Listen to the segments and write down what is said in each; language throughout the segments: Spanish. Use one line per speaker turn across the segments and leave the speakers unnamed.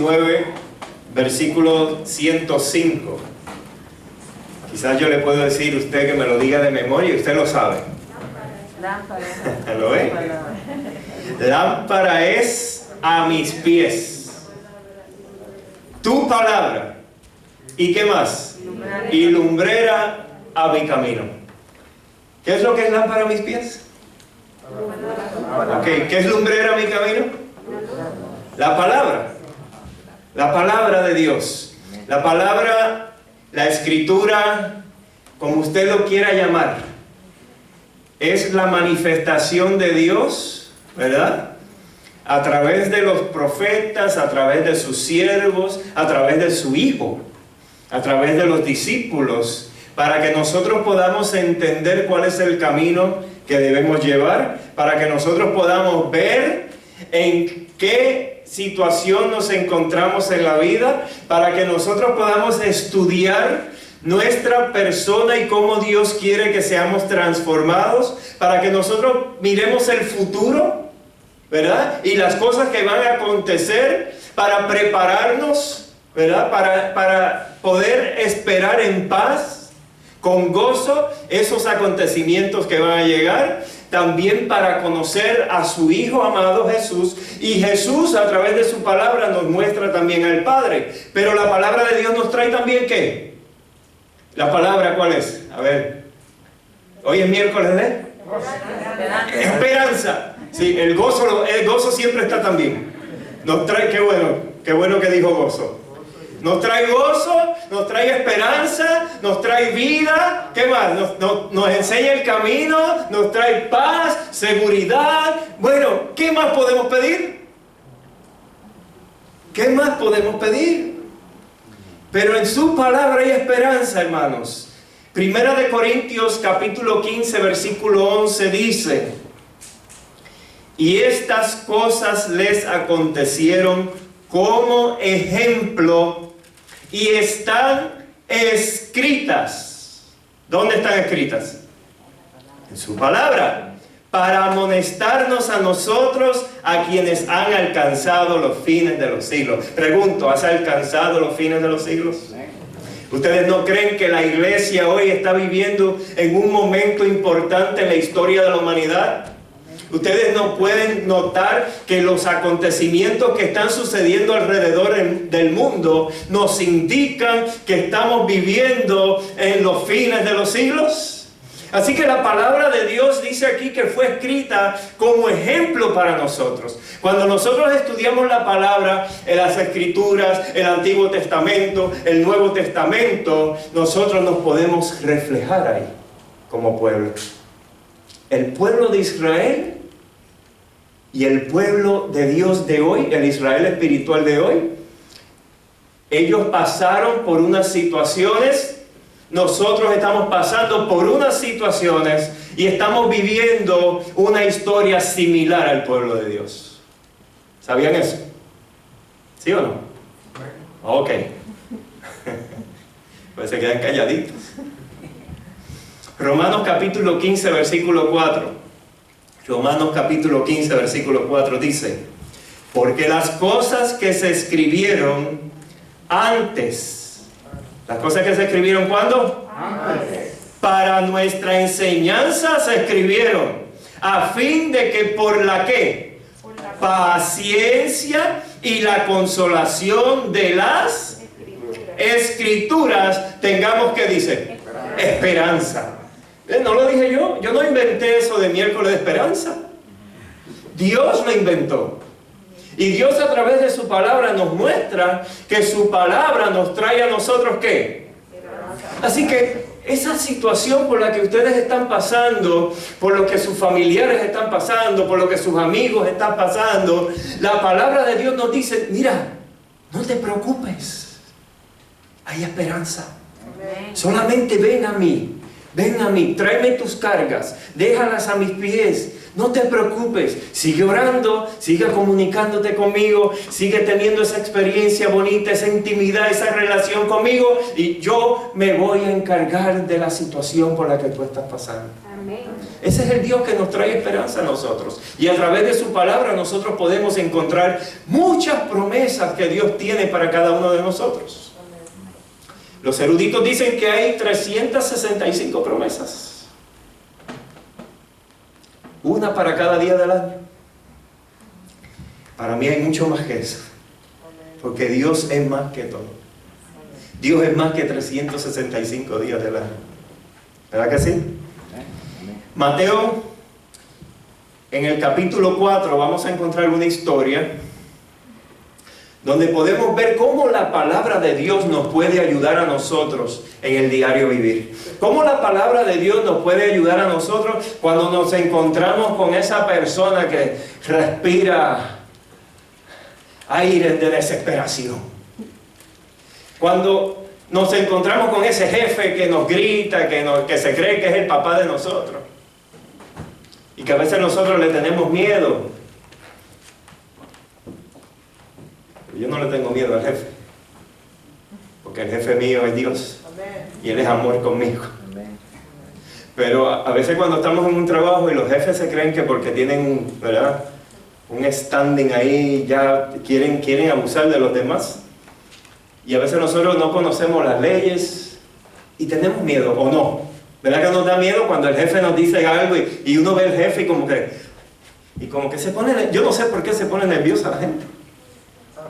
19, versículo 105. Quizás yo le puedo decir a usted que me lo diga de memoria y usted lo sabe. ¿Lo ve? Lámpara es a mis pies tu palabra. ¿Y qué más? Y lumbrera a mi camino. ¿Qué es lo que es lámpara a mis pies? Okay. ¿Qué es lumbrera a mi camino? La palabra. La palabra de Dios. La palabra, la escritura, como usted lo quiera llamar, es la manifestación de Dios, ¿verdad? A través de los profetas, a través de sus siervos, a través de su Hijo, a través de los discípulos, para que nosotros podamos entender cuál es el camino que debemos llevar, para que nosotros podamos ver en qué situación nos encontramos en la vida, para que nosotros podamos estudiar nuestra persona y cómo Dios quiere que seamos transformados, para que nosotros miremos el futuro, ¿verdad? Y las cosas que van a acontecer, para prepararnos, ¿verdad? Para poder esperar en paz, con gozo, esos acontecimientos que van a llegar. También para conocer a su Hijo amado Jesús. Y Jesús, a través de su palabra, nos muestra también al Padre. Pero la palabra de Dios nos trae también ¿qué? ¿La palabra cuál es? A ver. Hoy es miércoles de esperanza. Sí, el gozo siempre está también. Nos trae, qué bueno que dijo gozo. Nos trae gozo, nos trae esperanza, nos trae vida. ¿Qué más? Nos enseña el camino, nos trae paz, seguridad. Bueno, ¿qué más podemos pedir? ¿Qué más podemos pedir? Pero en su palabra hay esperanza, hermanos. Primera de Corintios capítulo 15 versículo 11 dice: y estas cosas les acontecieron como ejemplo y están escritas. ¿Dónde están escritas? En su palabra, para amonestarnos a nosotros, a quienes han alcanzado los fines de los siglos. Pregunto, ¿has alcanzado los fines de los siglos? ¿Ustedes no creen que la iglesia hoy está viviendo en un momento importante en la historia de la humanidad? Ustedes no pueden notar que los acontecimientos que están sucediendo alrededor del mundo nos indican que estamos viviendo en los fines de los siglos. Así que la palabra de Dios dice aquí que fue escrita como ejemplo para nosotros. Cuando nosotros estudiamos la palabra en las Escrituras, el Antiguo Testamento, el Nuevo Testamento, nosotros nos podemos reflejar ahí como pueblo. El pueblo de Israel y el pueblo de Dios de hoy, el Israel espiritual de hoy, ellos pasaron por unas situaciones, nosotros estamos pasando por unas situaciones y estamos viviendo una historia similar al pueblo de Dios. ¿Sabían eso? ¿Sí o no? Ok. Pues se quedan calladitos. Romanos capítulo 15, versículo 4. Romanos capítulo 15, versículo 4 dice: porque las cosas que se escribieron antes, ¿las cosas que se escribieron cuándo? Antes. Para nuestra enseñanza se escribieron, a fin de que por la ¿qué? Paciencia y la consolación de las Escrituras tengamos, ¿qué dice? Esperanza. No lo dije yo no inventé eso de miércoles de esperanza. Dios lo inventó. Y Dios a través de su palabra nos muestra que su palabra nos trae a nosotros ¿qué? Así que esa situación por la que ustedes están pasando, por lo que sus familiares están pasando, por lo que sus amigos están pasando, la palabra de Dios nos dice: mira, no te preocupes, hay esperanza. Solamente ven a mí, tráeme tus cargas, déjalas a mis pies. No te preocupes, sigue orando, sigue comunicándote conmigo, sigue teniendo esa experiencia bonita, esa intimidad, esa relación conmigo, y yo me voy a encargar de la situación por la que tú estás pasando. Amén. Ese es el Dios que nos trae esperanza a nosotros. Y a través de su palabra nosotros podemos encontrar muchas promesas que Dios tiene para cada uno de nosotros. Los eruditos dicen que hay 365 promesas. Una para cada día del año. Para mí hay mucho más que eso. Porque Dios es más que todo. Dios es más que 365 días del año. ¿Verdad que sí? Mateo, en el capítulo 4, vamos a encontrar una historia donde podemos ver cómo la palabra de Dios nos puede ayudar a nosotros en el diario vivir. Cómo la palabra de Dios nos puede ayudar a nosotros cuando nos encontramos con esa persona que respira aire de desesperación. Cuando nos encontramos con ese jefe que nos grita, que se cree que es el papá de nosotros. Y que a veces nosotros le tenemos miedo. Yo no le tengo miedo al jefe, porque el jefe mío es Dios. Amén. Y Él es amor conmigo. Amén. Pero a veces cuando estamos en un trabajo y los jefes se creen que porque tienen, ¿verdad?, un standing ahí, ya quieren abusar de los demás. Y a veces nosotros no conocemos las leyes y tenemos miedo, ¿o no? ¿Verdad que nos da miedo cuando el jefe nos dice algo y uno ve al jefe y como que se pone, yo no sé por qué se pone nerviosa la gente.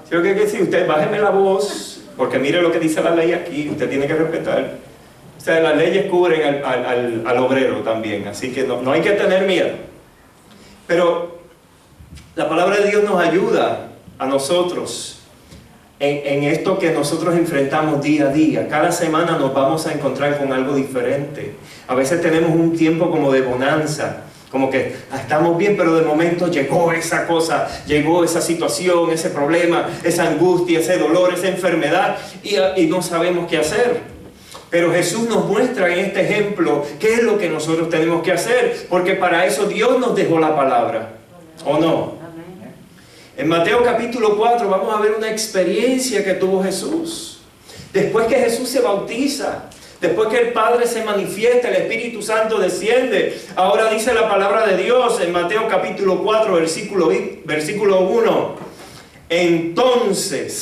Yo creo que decir, usted bájeme la voz, porque mire lo que dice la ley aquí, usted tiene que respetar. O sea, las leyes cubren al obrero también, así que no hay que tener miedo. Pero la palabra de Dios nos ayuda a nosotros en esto que nosotros enfrentamos día a día. Cada semana nos vamos a encontrar con algo diferente. A veces tenemos un tiempo como de bonanza, como que estamos bien, pero de momento llegó esa cosa, llegó esa situación, ese problema, esa angustia, ese dolor, esa enfermedad, y no sabemos qué hacer. Pero Jesús nos muestra en este ejemplo qué es lo que nosotros tenemos que hacer, porque para eso Dios nos dejó la palabra, ¿o no? En Mateo capítulo 4 vamos a ver una experiencia que tuvo Jesús. Después que Jesús se bautiza, después que el Padre se manifiesta, el Espíritu Santo desciende. Ahora dice la palabra de Dios en Mateo capítulo 4, versículo 1. Entonces,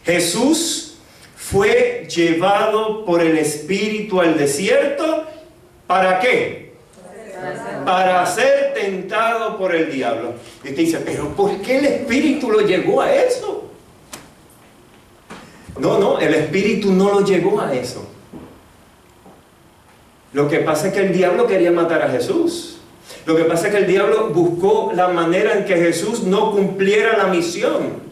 Jesús fue llevado por el Espíritu al desierto. ¿Para qué? Para ser tentado por el diablo. Y usted dice, ¿pero por qué el Espíritu lo llevó a eso? No, el Espíritu no lo llevó a eso. Lo que pasa es que el diablo quería matar a Jesús. Lo que pasa es que el diablo buscó la manera en que Jesús no cumpliera la misión.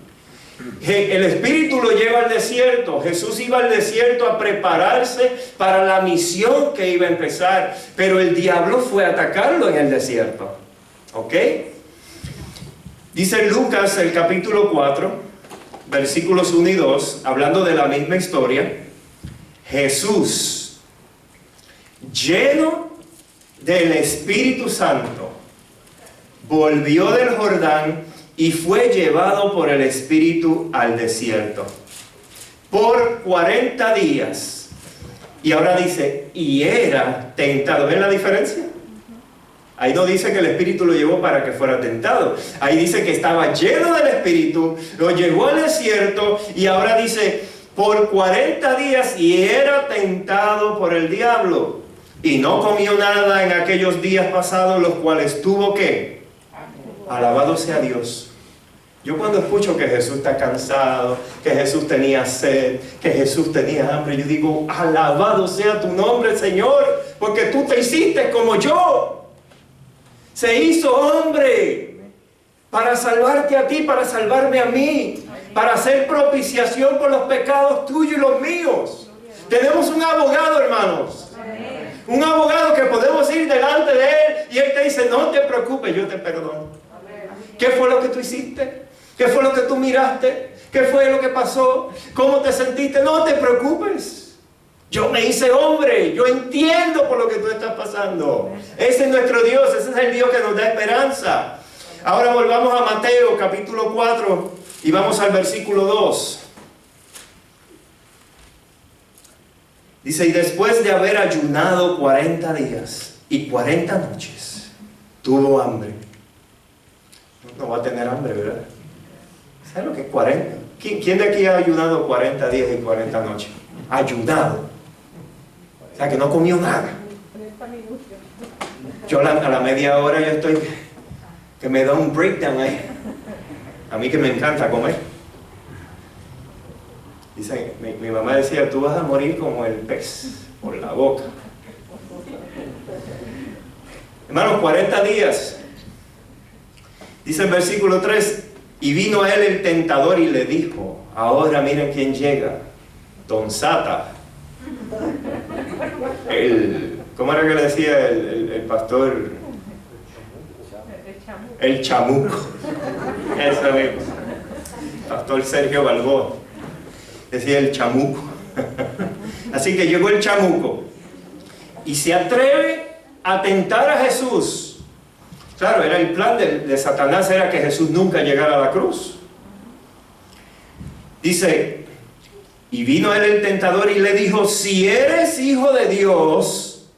El Espíritu lo lleva al desierto. Jesús iba al desierto a prepararse para la misión que iba a empezar. Pero el diablo fue a atacarlo en el desierto. ¿Ok? Dice Lucas, el capítulo 4, versículos 1 y 2, hablando de la misma historia. Jesús, lleno del Espíritu Santo, volvió del Jordán y fue llevado por el Espíritu al desierto por 40 días. Y ahora dice, y era tentado. ¿Ven la diferencia? Ahí no dice que el Espíritu lo llevó para que fuera tentado. Ahí dice que estaba lleno del Espíritu, lo llevó al desierto, y ahora dice, por 40 días, y era tentado por el diablo. Y no comió nada en aquellos días pasados, los cuales tuvo que. Alabado sea Dios. Yo cuando escucho que Jesús está cansado, que Jesús tenía sed, que Jesús tenía hambre, yo digo, alabado sea tu nombre, Señor, porque tú te hiciste como yo. Se hizo hombre para salvarte a ti, para salvarme a mí, para hacer propiciación por los pecados tuyos y los míos. Tenemos un abogado, hermanos. Un abogado que podemos ir delante de él y él te dice, no te preocupes, yo te perdono. ¿Qué fue lo que tú hiciste? ¿Qué fue lo que tú miraste? ¿Qué fue lo que pasó? ¿Cómo te sentiste? No te preocupes. Yo me hice hombre, yo entiendo por lo que tú estás pasando. Ese es nuestro Dios, ese es el Dios que nos da esperanza. Ahora volvamos a Mateo capítulo 4 y vamos al versículo 2. Dice, y después de haber ayunado 40 días y 40 noches, tuvo hambre. No va a tener hambre, ¿verdad? ¿Sabes lo que es 40? ¿Quién de aquí ha ayunado 40 días y 40 noches? Ayunado. O sea, que no comió nada. Yo a la media hora yo estoy, que me da un breakdown ahí. A mí que me encanta comer. Dice, mi mamá decía, tú vas a morir como el pez, por la boca. Hermanos, 40 días. Dice el versículo 3, y vino a él el tentador y le dijo, ahora miren quién llega, Don Sata. ¿Cómo era que le decía el pastor? El chamuco. Eso mismo. Pastor Sergio Balboa. Decía el chamuco. Así que llegó el chamuco y se atreve a tentar a Jesús. Claro, era el plan de Satanás, era que Jesús nunca llegara a la cruz. Dice, y vino él el tentador y le dijo, si eres hijo de Dios,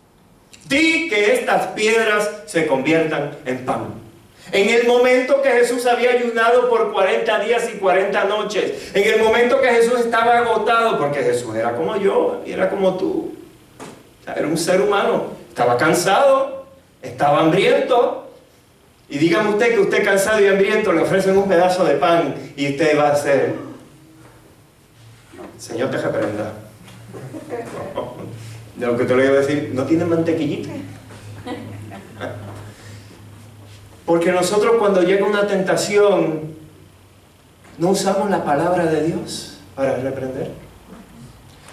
di que estas piedras se conviertan en pan. En el momento que Jesús había ayunado por 40 días y 40 noches, en el momento que Jesús estaba agotado, porque Jesús era como yo, era como tú, era un ser humano, estaba cansado, estaba hambriento, y dígame usted que usted cansado y hambriento le ofrecen un pedazo de pan y usted va a hacer, Señor te reprenda. De lo que te lo iba a decir, ¿no tiene mantequillita? Porque nosotros cuando llega una tentación, no usamos la palabra de Dios para reprender.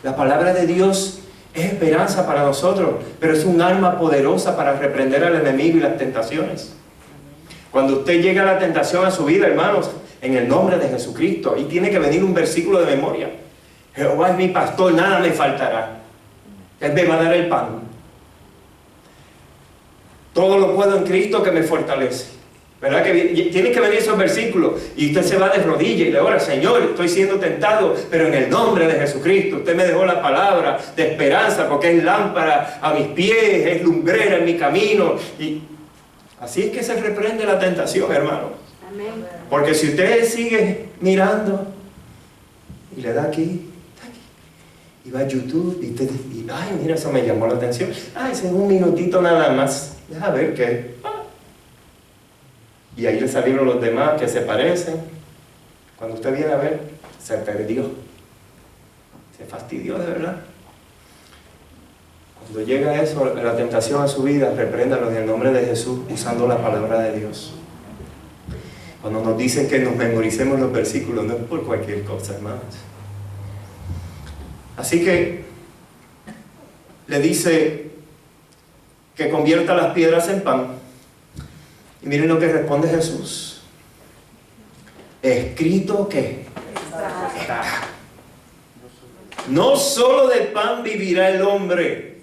La palabra de Dios es esperanza para nosotros, pero es un arma poderosa para reprender al enemigo y las tentaciones. Cuando usted llega a la tentación a su vida, hermanos, en el nombre de Jesucristo, ahí tiene que venir un versículo de memoria. Jehová es mi pastor, nada me faltará. Él me va a dar el pan. Todo lo puedo en Cristo que me fortalece. ¿Verdad? Que tiene que venir esos versículos y usted se va de rodillas y le ora, Señor, estoy siendo tentado, pero en el nombre de Jesucristo, usted me dejó la palabra de esperanza porque es lámpara a mis pies, es lumbrera en mi camino. Y así es que se reprende la tentación, hermano. Amén. Porque si usted sigue mirando y le da aquí, y va a YouTube y usted dice, ay, mira, eso me llamó la atención. Ay, ese es un minutito nada más. Deja ver qué. Y ahí le salieron los demás que se parecen. Cuando usted viene a ver, se perdió. Se fastidió de verdad. Cuando llega eso, la tentación a su vida, repréndalo en el nombre de Jesús, usando la palabra de Dios. Cuando nos dicen que nos memoricemos los versículos, no es por cualquier cosa, hermanos. Así que le dice que convierta las piedras en pan. Y miren lo que responde Jesús. Escrito que está. No solo de pan vivirá el hombre,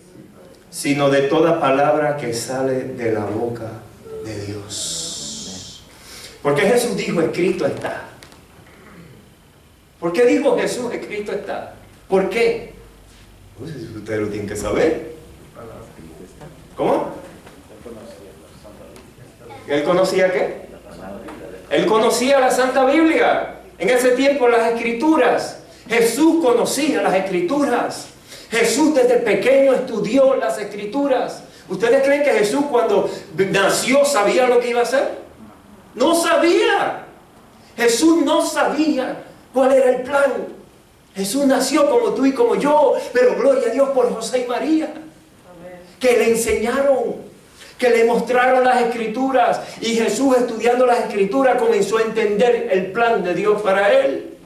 sino de toda palabra que sale de la boca de Dios. ¿Por qué Jesús dijo escrito está? ¿Por qué dijo Jesús escrito está? ¿Por qué? Pues ustedes lo tienen que saber. ¿Cómo? ¿Él conocía qué? Él conocía la Santa Biblia. En ese tiempo las Escrituras. Jesús conocía las Escrituras. Jesús desde pequeño estudió las Escrituras. ¿Ustedes creen que Jesús cuando nació sabía lo que iba a hacer? No sabía. Jesús no sabía cuál era el plan. Jesús nació como tú y como yo, pero gloria a Dios por José y María, que le enseñaron, que le mostraron las Escrituras, y Jesús, estudiando las Escrituras, comenzó a entender el plan de Dios para él.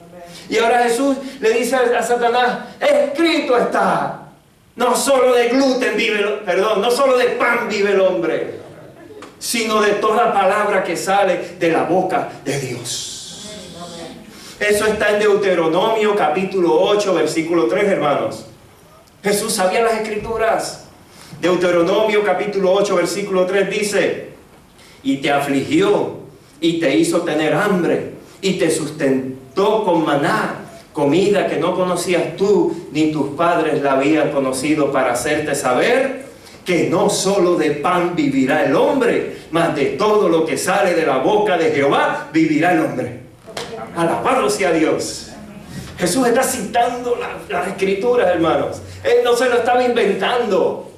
Y ahora Jesús le dice a Satanás, escrito está, no solo de gluten vive, no solo de pan vive el hombre, sino de toda palabra que sale de la boca de Dios. Eso está en Deuteronomio capítulo 8, versículo 3, hermanos. Jesús sabía las Escrituras. Deuteronomio capítulo 8 versículo 3 dice: y te afligió y te hizo tener hambre y te sustentó con maná, comida que no conocías tú ni tus padres la habían conocido, para hacerte saber que no solo de pan vivirá el hombre, mas de todo lo que sale de la boca de Jehová vivirá el hombre. Alabado sea Dios. Jesús está citando las Escrituras, hermanos. Él no se lo estaba inventando.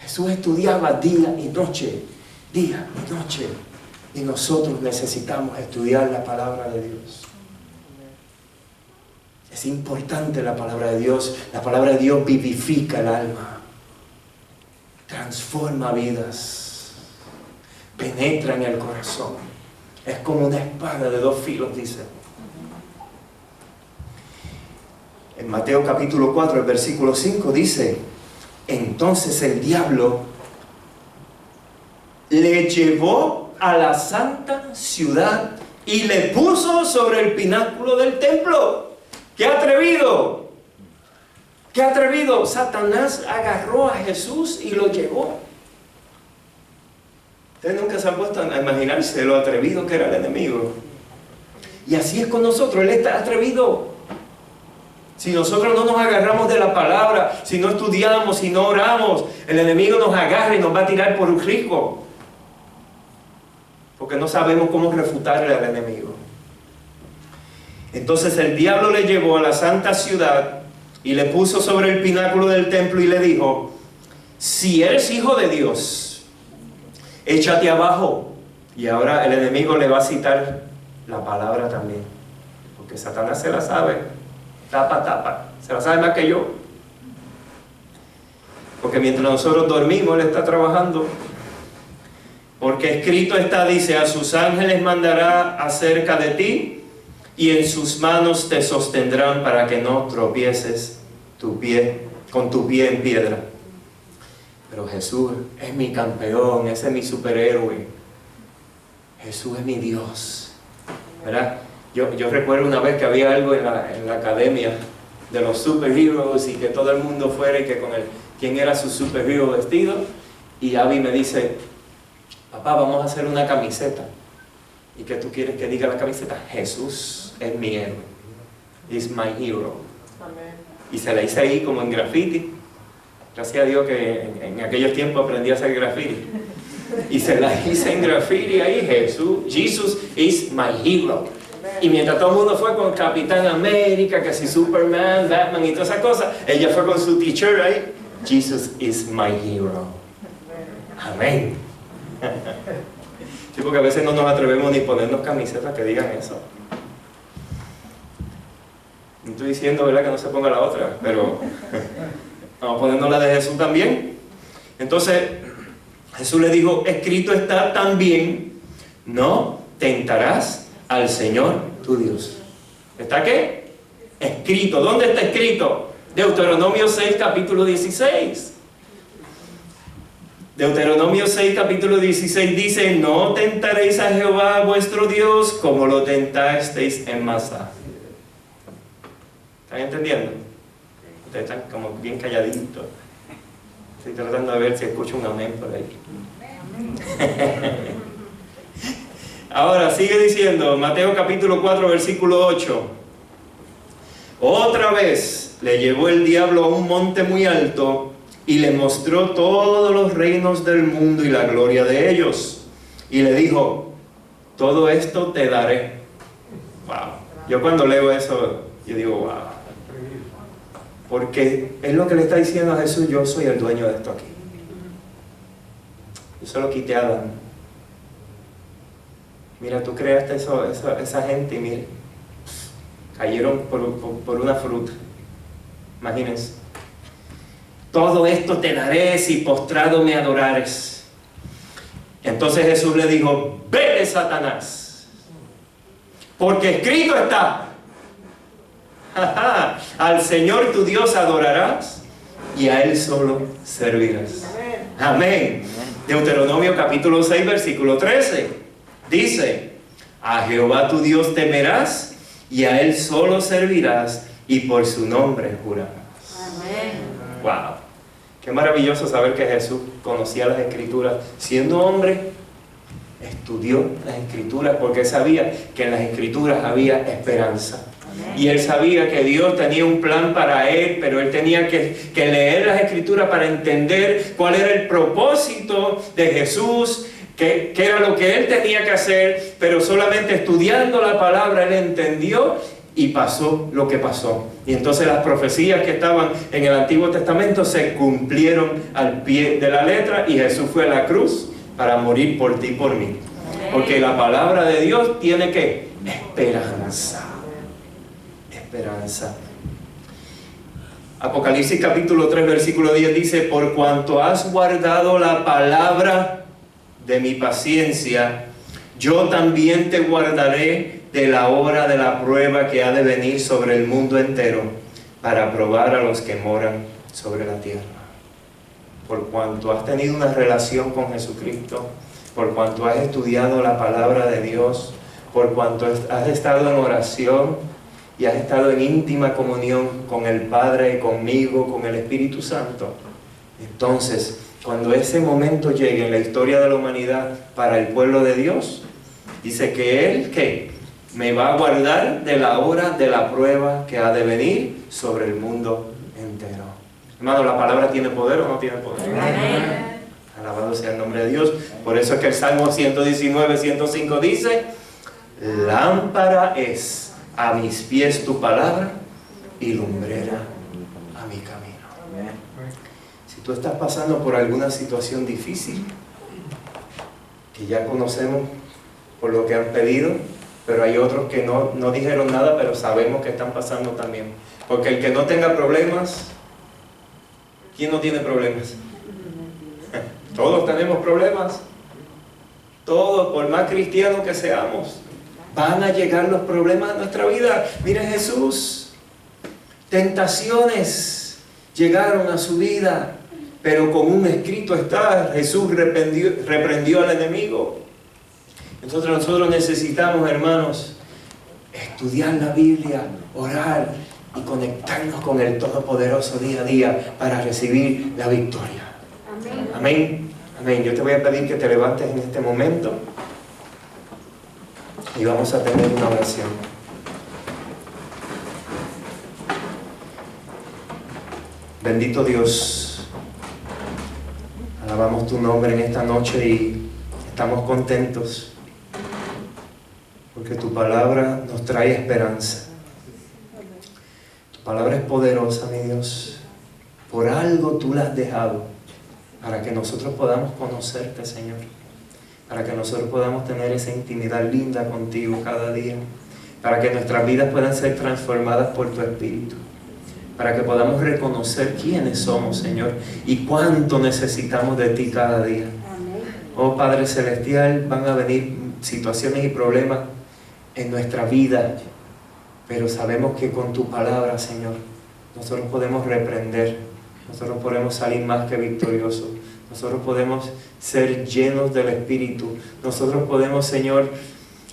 Jesús estudiaba día y noche, día y noche. Y nosotros necesitamos estudiar la palabra de Dios. Es importante la palabra de Dios. La palabra de Dios vivifica el alma, transforma vidas, penetra en el corazón. Es como una espada de dos filos, dice. En Mateo capítulo 4, el versículo 5 dice: entonces el diablo le llevó a la santa ciudad y le puso sobre el pináculo del templo. ¡Qué atrevido! ¡Qué atrevido! Satanás agarró a Jesús y lo llevó. Ustedes nunca se han puesto a imaginarse lo atrevido que era el enemigo. Y así es con nosotros. Él está atrevido. Si nosotros no nos agarramos de la palabra, si no estudiamos, si no oramos, el enemigo nos agarra y nos va a tirar por un risco. Porque no sabemos cómo refutarle al enemigo. Entonces el diablo le llevó a la santa ciudad y le puso sobre el pináculo del templo y le dijo: si eres hijo de Dios, échate abajo. Y ahora el enemigo le va a citar la palabra también, porque Satanás se la sabe, tapa, se la sabe más que yo. Porque mientras nosotros dormimos, Él está trabajando. Porque escrito está, dice: a sus ángeles mandará acerca de ti, y en sus manos te sostendrán para que no tropieces con tu pie en piedra. Pero Jesús es mi campeón, ese es mi superhéroe. Jesús es mi Dios, ¿verdad? Yo recuerdo una vez que había algo en la academia de los superhéroes y que todo el mundo fuera y que con quién era su superhéroe vestido. Y Abby me dice: papá, vamos a hacer una camiseta. ¿Y qué tú quieres que diga la camiseta? Jesús es mi héroe. He's my hero. Amén. Y se la hice ahí como en graffiti. Gracias a Dios que en aquellos tiempos aprendí a hacer graffiti. Y se la hice en graffiti ahí: Jesus is my hero. Y mientras todo el mundo fue con Capitán América, que si Superman, Batman y todas esas cosas, ella fue con su t-shirt ahí: Jesus is my hero. Amén. Sí, porque a veces no nos atrevemos ni ponernos camisetas que digan eso. No estoy diciendo, ¿verdad?, que no se ponga la otra, pero vamos a ponernos la de Jesús también. Entonces Jesús le dijo: escrito está también, no tentarás al Señor tu Dios. ¿Está qué? Escrito. ¿Dónde está escrito? Deuteronomio 6, capítulo 16. Deuteronomio 6, capítulo 16 dice: no tentaréis a Jehová vuestro Dios como lo tentasteis en Masá. ¿Están entendiendo? Ustedes están como bien calladitos. Estoy tratando de ver si escucho un amén por ahí. Ahora sigue diciendo Mateo capítulo 4, versículo 8. Otra vez le llevó el diablo a un monte muy alto y le mostró todos los reinos del mundo y la gloria de ellos. Y le dijo: todo esto te daré. Wow. Yo cuando leo eso, yo digo: wow. Porque es lo que le está diciendo a Jesús: yo soy el dueño de esto aquí. Yo se lo quité a Adán. Mira, tú creaste esa gente y mire, cayeron por una fruta. Imagínense. Todo esto te daré si postrado me adorares. Entonces Jesús le dijo: vete, Satanás, porque escrito está: al Señor tu Dios adorarás y a Él solo servirás. Amén. Deuteronomio capítulo 6, versículo 13 dice: a Jehová tu Dios temerás y a Él solo servirás y por su nombre jurarás. Wow. Qué maravilloso saber que Jesús conocía las Escrituras. Siendo hombre, estudió las Escrituras porque sabía que en las Escrituras había esperanza. Y él sabía que Dios tenía un plan para él, pero él tenía que leer las Escrituras para entender cuál era el propósito de Jesús, qué era lo que él tenía que hacer, pero solamente estudiando la palabra él entendió y pasó lo que pasó. Y entonces las profecías que estaban en el Antiguo Testamento se cumplieron al pie de la letra y Jesús fue a la cruz para morir por ti y por mí. Porque la palabra de Dios tiene que esperanza. Esperanza. Apocalipsis capítulo 3 versículo 10 dice: por cuanto has guardado la palabra de mi paciencia, yo también te guardaré de la hora de la prueba que ha de venir sobre el mundo entero, para probar a los que moran sobre la tierra. Por cuanto has tenido una relación con Jesucristo, por cuanto has estudiado la palabra de Dios, por cuanto has estado en oración y has estado en íntima comunión con el Padre, conmigo, con el Espíritu Santo, entonces cuando ese momento llegue en la historia de la humanidad para el pueblo de Dios, dice que Él, ¿qué? Me va a guardar de la hora de la prueba que ha de venir sobre el mundo entero. Hermano, ¿la palabra tiene poder o no tiene poder? Amén. Alabado sea el nombre de Dios. Por eso es que el Salmo 119, 105 dice: lámpara es a mis pies tu palabra y lumbrera a mi camino. Amén. Si tú estás pasando por alguna situación difícil, que ya conocemos por lo que han pedido, pero hay otros que no dijeron nada, pero sabemos que están pasando también. Porque el que no tenga problemas, ¿quién no tiene problemas? Todos tenemos problemas. Todos, por más cristianos que seamos, van a llegar los problemas a nuestra vida. Mire Jesús, tentaciones llegaron a su vida, pero como un escrito está, Jesús reprendió al enemigo. Entonces nosotros necesitamos, hermanos, estudiar la Biblia, orar y conectarnos con el Todopoderoso día a día para recibir la victoria. Amén. Amén. Amén. Yo te voy a pedir que te levantes en este momento y vamos a tener una oración. Bendito Dios, alabamos tu nombre en esta noche y estamos contentos porque tu palabra nos trae esperanza. Tu palabra es poderosa, mi Dios. Por algo tú la has dejado, para que nosotros podamos conocerte, Señor. Para que nosotros podamos tener esa intimidad linda contigo cada día. Para que nuestras vidas puedan ser transformadas por tu Espíritu. Para que podamos reconocer quiénes somos, Señor, y cuánto necesitamos de ti cada día. Oh Padre Celestial, van a venir situaciones y problemas en nuestra vida, pero sabemos que con tu palabra, Señor, nosotros podemos reprender, nosotros podemos salir más que victoriosos, nosotros podemos ser llenos del Espíritu, nosotros podemos, Señor,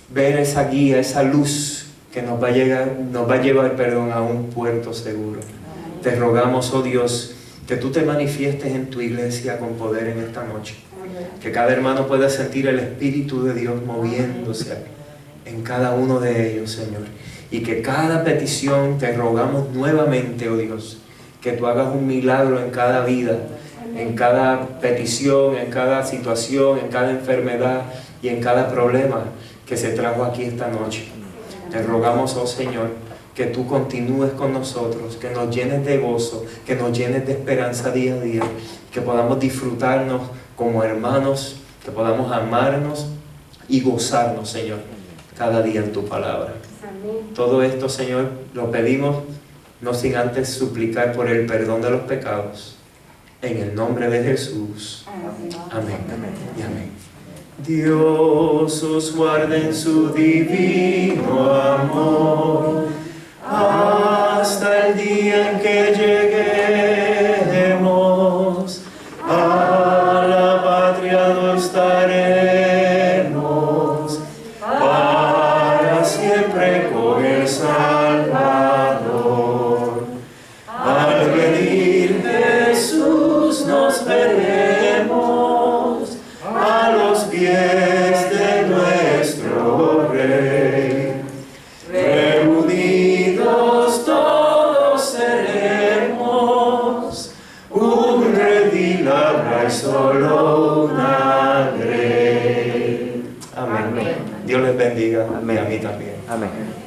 ver esa guía, esa luz que nos va a llevar a un puerto seguro. Te rogamos, oh Dios, que tú te manifiestes en tu iglesia con poder en esta noche, que cada hermano pueda sentir el Espíritu de Dios moviéndose en cada uno de ellos, Señor, y que cada petición te rogamos nuevamente, oh Dios, que tú hagas un milagro en cada vida, en cada petición, en cada situación, en cada enfermedad y en cada problema que se trajo aquí esta noche. Te rogamos, oh Señor, que tú continúes con nosotros, que nos llenes de gozo, que nos llenes de esperanza día a día, que podamos disfrutarnos como hermanos, que podamos amarnos y gozarnos, Señor, cada día en tu palabra. Amén. Todo esto, Señor, lo pedimos no sin antes suplicar por el perdón de los pecados. En el nombre de Jesús. Amén. Amén. Amén. Y amén. Dios os guarde en su divino amor hasta el día en que lleguemos a la patria donde estaremos para siempre con el Salvador. Al venir
Amén.
Y a mí también.
Amén.